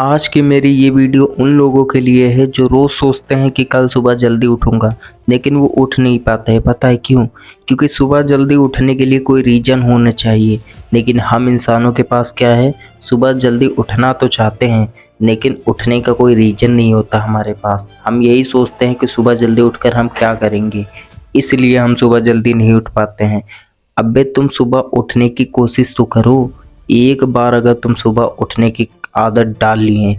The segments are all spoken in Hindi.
आज की मेरी ये वीडियो उन लोगों के लिए है जो रोज़ सोचते हैं कि कल सुबह जल्दी उठूँगा, लेकिन वो उठ नहीं पाते हैं। पता है क्यों? क्योंकि सुबह जल्दी उठने के लिए कोई रीज़न होना चाहिए, लेकिन हम इंसानों के पास क्या है, सुबह जल्दी उठना तो चाहते हैं, लेकिन उठने का कोई रीज़न नहीं होता हमारे पास। हम यही सोचते हैं कि सुबह जल्दी उठकर हम क्या करेंगे, इसलिए हम सुबह जल्दी नहीं उठ पाते हैं। अबे तुम सुबह उठने की कोशिश तो करो। एक बार अगर तुम सुबह उठने की आदत डाल लिए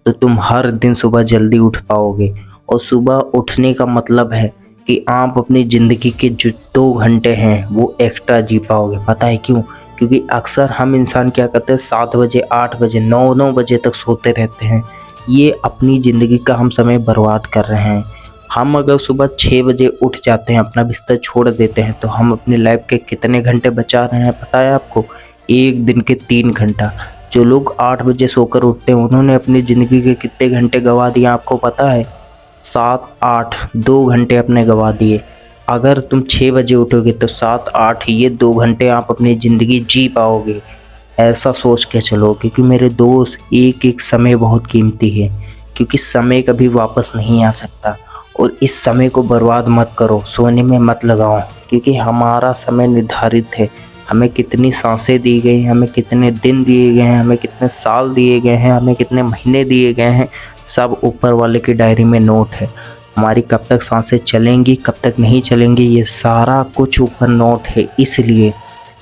तो तुम हर दिन सुबह जल्दी उठ पाओगे। और सुबह उठने का मतलब है कि आप अपनी ज़िंदगी के जो 2 घंटे हैं वो एक्स्ट्रा जी पाओगे। पता है क्यों? क्योंकि अक्सर हम इंसान क्या करते हैं, 7 बजे 8 बजे 9 बजे तक सोते रहते हैं। ये अपनी ज़िंदगी का हम समय बर्बाद कर रहे हैं। हम अगर सुबह 6 बजे उठ जाते हैं, अपना बिस्तर छोड़ देते हैं, तो हम अपनी लाइफ के कितने घंटे बचा रहे हैं पता है आपको? एक दिन के 3 घंटा। जो लोग 8 बजे सोकर उठते हैं उन्होंने अपनी ज़िंदगी के कितने घंटे गंवा दिए आपको पता है? 7 8 2 घंटे अपने गंवा दिए। अगर तुम 6 बजे उठोगे तो 7 8 ये 2 घंटे आप अपनी ज़िंदगी जी पाओगे। ऐसा सोच के चलो, क्योंकि मेरे दोस्त एक एक समय बहुत कीमती है, क्योंकि समय कभी वापस नहीं आ सकता। और इस समय को बर्बाद मत करो, सोने में मत लगाओ, क्योंकि हमारा समय निर्धारित है। हमें कितनी सांसें दी गई हैं, हमें कितने दिन दिए गए हैं, हमें कितने साल दिए गए हैं, हमें कितने महीने दिए गए हैं, सब ऊपर वाले की डायरी में नोट है। हमारी कब तक सांसें चलेंगी, कब तक नहीं चलेंगी, ये सारा कुछ ऊपर नोट है। इसलिए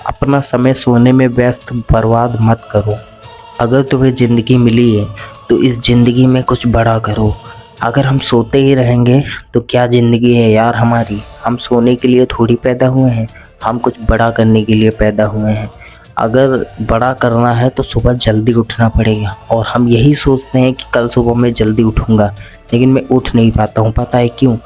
अपना समय सोने में व्यस्त बर्बाद मत करो। अगर तुम्हें ज़िंदगी मिली है तो इस ज़िंदगी में कुछ बड़ा करो। अगर हम सोते ही रहेंगे तो क्या ज़िंदगी है यार हमारी? हम सोने के लिए थोड़ी पैदा हुए हैं, हम कुछ बड़ा करने के लिए पैदा हुए हैं। अगर बड़ा करना है तो सुबह जल्दी उठना पड़ेगा। और हम यही सोचते हैं कि कल सुबह मैं जल्दी उठूँगा, लेकिन मैं उठ नहीं पाता हूँ। पता है क्यों?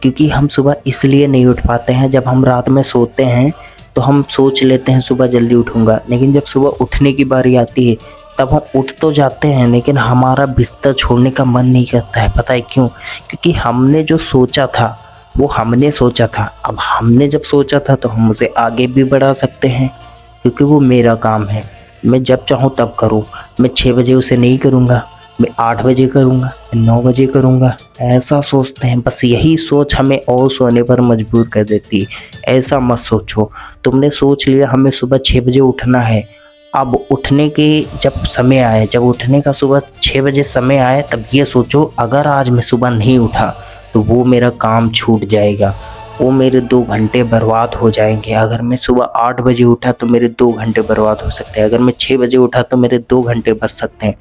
क्योंकि हम सुबह इसलिए नहीं उठ पाते हैं, जब हम रात में सोते हैं तो हम सोच लेते हैं सुबह जल्दी उठूँगा, लेकिन जब सुबह उठने की बारी आती है तब हम उठ तो जाते हैं, लेकिन हमारा बिस्तर छोड़ने का मन नहीं करता है। पता है क्यों? क्योंकि हमने जो सोचा था वो हमने सोचा था। अब हमने जब सोचा था तो हम उसे आगे भी बढ़ा सकते हैं, क्योंकि वो मेरा काम है। मैं जब चाहूँ तब करूँ। मैं 6 बजे उसे नहीं करूँगा, मैं 8 बजे करूँगा, मैं 9 बजे करूँगा। ऐसा सोचते हैं, बस यही सोच हमें और सोने पर मजबूर कर देती है। ऐसा मत सोचो। तुमने सोच लिया हमें सुबह 6 बजे उठना है, अब उठने के जब समय आए, जब उठने का सुबह 6 बजे समय आए, तब ये सोचो अगर आज मैं सुबह नहीं उठा तो वो मेरा काम छूट जाएगा, वो मेरे 2 घंटे बर्बाद हो जाएंगे। अगर मैं सुबह 8 बजे उठा तो मेरे 2 घंटे बर्बाद हो सकते हैं, अगर मैं 6 बजे उठा तो मेरे 2 घंटे बच सकते हैं।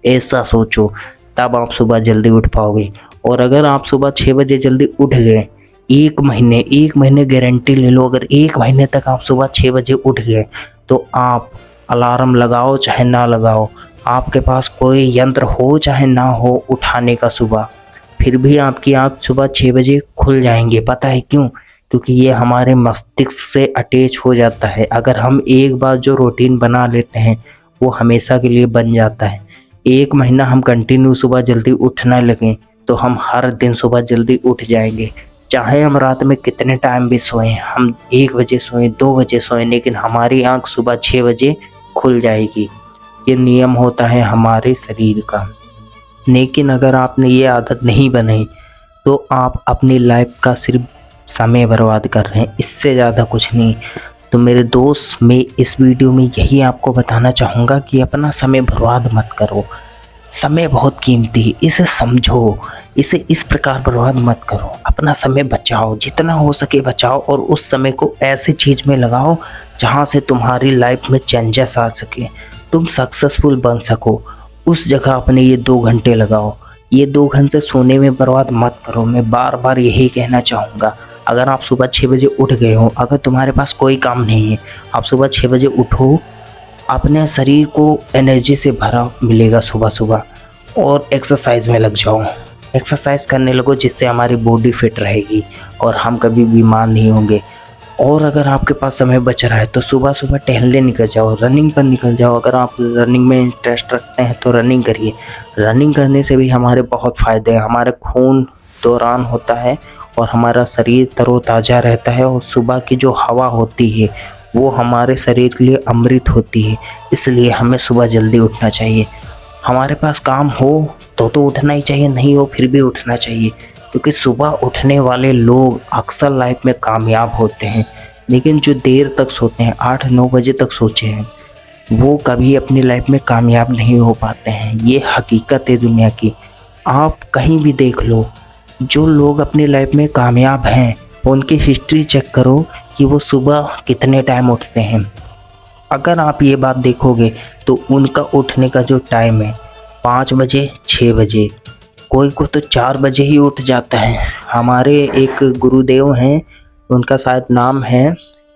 ऐसा सोचो, तब आप सुबह जल्दी उठ पाओगे। और अगर आप सुबह 6 बजे जल्दी उठ गए, एक महीने गारंटी ले लो, अगर 1 महीने तक आप सुबह 6 बजे उठ गए तो आप अलार्म लगाओ चाहे ना लगाओ, आपके पास कोई यंत्र हो चाहे ना हो उठाने का सुबह, फिर भी आपकी आँख सुबह 6 बजे खुल जाएंगे। पता है क्यों? क्योंकि ये हमारे मस्तिष्क से अटैच हो जाता है। अगर हम एक बार जो रूटीन बना लेते हैं वो हमेशा के लिए बन जाता है। 1 महीना हम कंटिन्यू सुबह जल्दी उठने लगें तो हम हर दिन सुबह जल्दी उठ जाएंगे। चाहे हम रात में कितने टाइम भी सोएं, हम 1 बजे सोएं 2 बजे सोएं, लेकिन हमारी आँख सुबह 6 बजे खुल जाएगी। ये नियम होता है हमारे शरीर का। लेकिन अगर आपने ये आदत नहीं बनाई तो आप अपनी लाइफ का सिर्फ समय बर्बाद कर रहे हैं, इससे ज़्यादा कुछ नहीं। तो मेरे दोस्त, मैं इस वीडियो में यही आपको बताना चाहूँगा कि अपना समय बर्बाद मत करो। समय बहुत कीमती है, इसे समझो, इसे इस प्रकार बर्बाद मत करो। अपना समय बचाओ, जितना हो सके बचाओ, और उस समय को ऐसी चीज़ में लगाओ जहाँ से तुम्हारी लाइफ में चेंजेस आ सके, तुम सक्सेसफुल बन सको। उस जगह अपने ये 2 घंटे लगाओ। ये 2 घंटे सोने में बर्बाद मत करो। मैं बार बार यही कहना चाहूँगा। अगर आप सुबह 6 बजे उठ गए हो, अगर तुम्हारे पास कोई काम नहीं है, आप सुबह 6 बजे उठो, अपने शरीर को एनर्जी से भरा मिलेगा सुबह सुबह, और एक्सरसाइज में लग जाओ। एक्सरसाइज करने लगो, जिससे हमारी बॉडी फिट रहेगी और हम कभी बीमार नहीं होंगे। और अगर आपके पास समय बच रहा है तो सुबह सुबह टहलने निकल जाओ, रनिंग पर निकल जाओ। अगर आप रनिंग में इंटरेस्ट रखते हैं तो रनिंग करिए। रनिंग करने से भी हमारे बहुत फ़ायदे हैं। हमारे खून दौरान होता है और हमारा शरीर तरोताज़ा रहता है, और सुबह की जो हवा होती है वो हमारे शरीर के लिए अमृत होती है। इसलिए हमें सुबह जल्दी उठना चाहिए। हमारे पास काम हो तो उठना ही चाहिए, नहीं हो फिर भी उठना चाहिए, क्योंकि सुबह उठने वाले लोग अक्सर लाइफ में कामयाब होते हैं। लेकिन जो देर तक सोते हैं, 8-9 बजे तक सोचे हैं, वो कभी अपनी लाइफ में कामयाब नहीं हो पाते हैं। ये हकीकत है दुनिया की। आप कहीं भी देख लो, जो लोग अपनी लाइफ में कामयाब हैं उनकी हिस्ट्री चेक करो कि वो सुबह कितने टाइम उठते हैं। अगर आप ये बात देखोगे तो उनका उठने का जो टाइम है 5 बजे 6 बजे, कोई को तो 4 बजे ही उठ जाता है। हमारे एक गुरुदेव हैं, उनका शायद नाम है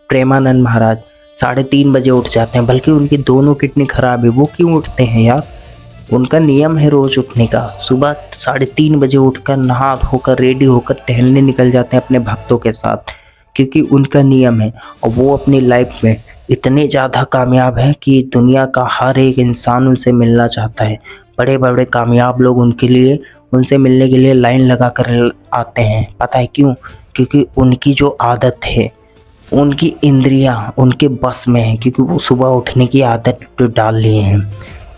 प्रेमानंद महाराज, 3:30 बजे उठ जाते हैं, बल्कि उनकी दोनों किडनी खराब है। वो क्यों उठते हैं यार? उनका नियम है रोज उठने का। सुबह 3:30 बजे उठकर नहा धोकर रेडी होकर टहलने निकल जाते हैं अपने भक्तों के साथ, क्योंकि उनका नियम है। और वो अपनी लाइफ में इतने ज़्यादा कामयाब हैं कि दुनिया का हर एक इंसान उनसे मिलना चाहता है। बड़े बड़े कामयाब लोग उनसे मिलने के लिए लाइन लगा कर आते हैं। पता है क्यों? क्योंकि उनकी जो आदत है, उनकी इंद्रियां उनके बस में है, क्योंकि वो सुबह उठने की आदत तो डाल लिए हैं।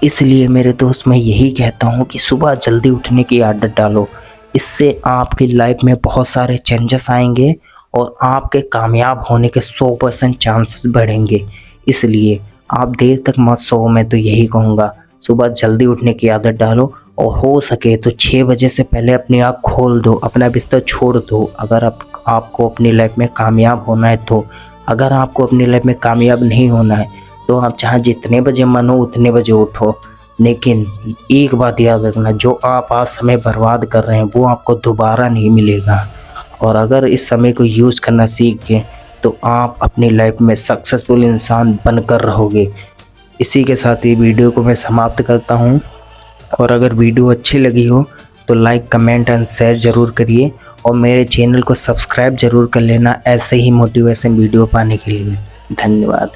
इसलिए मेरे दोस्त, मैं यही कहता हूँ कि सुबह जल्दी उठने की आदत डालो। इससे आपकी लाइफ में बहुत सारे चेंजेस आएंगे और आपके कामयाब होने के 100% चांसेस बढ़ेंगे। इसलिए आप देर तक मत सो। मैं तो यही कहूँगा, सुबह जल्दी उठने की आदत डालो और हो सके तो 6 बजे से पहले अपनी आँख खोल दो, अपना बिस्तर छोड़ दो। अगर आपको अपनी लाइफ में कामयाब होना है तो। अगर आपको अपनी लाइफ में कामयाब नहीं होना है तो आप चाहे जितने बजे मन हो उतने बजे उठो। लेकिन एक बात याद रखना, जो आप आज समय बर्बाद कर रहे हैं वो आपको दोबारा नहीं मिलेगा। और अगर इस समय को यूज़ करना सीख गए तो आप अपनी लाइफ में सक्सेसफुल इंसान बनकर रहोगे। इसी के साथ ये वीडियो को मैं समाप्त करता हूँ। और अगर वीडियो अच्छी लगी हो तो लाइक, कमेंट एंड शेयर ज़रूर करिए और मेरे चैनल को सब्सक्राइब ज़रूर कर लेना ऐसे ही मोटिवेशन वीडियो पाने के लिए। धन्यवाद।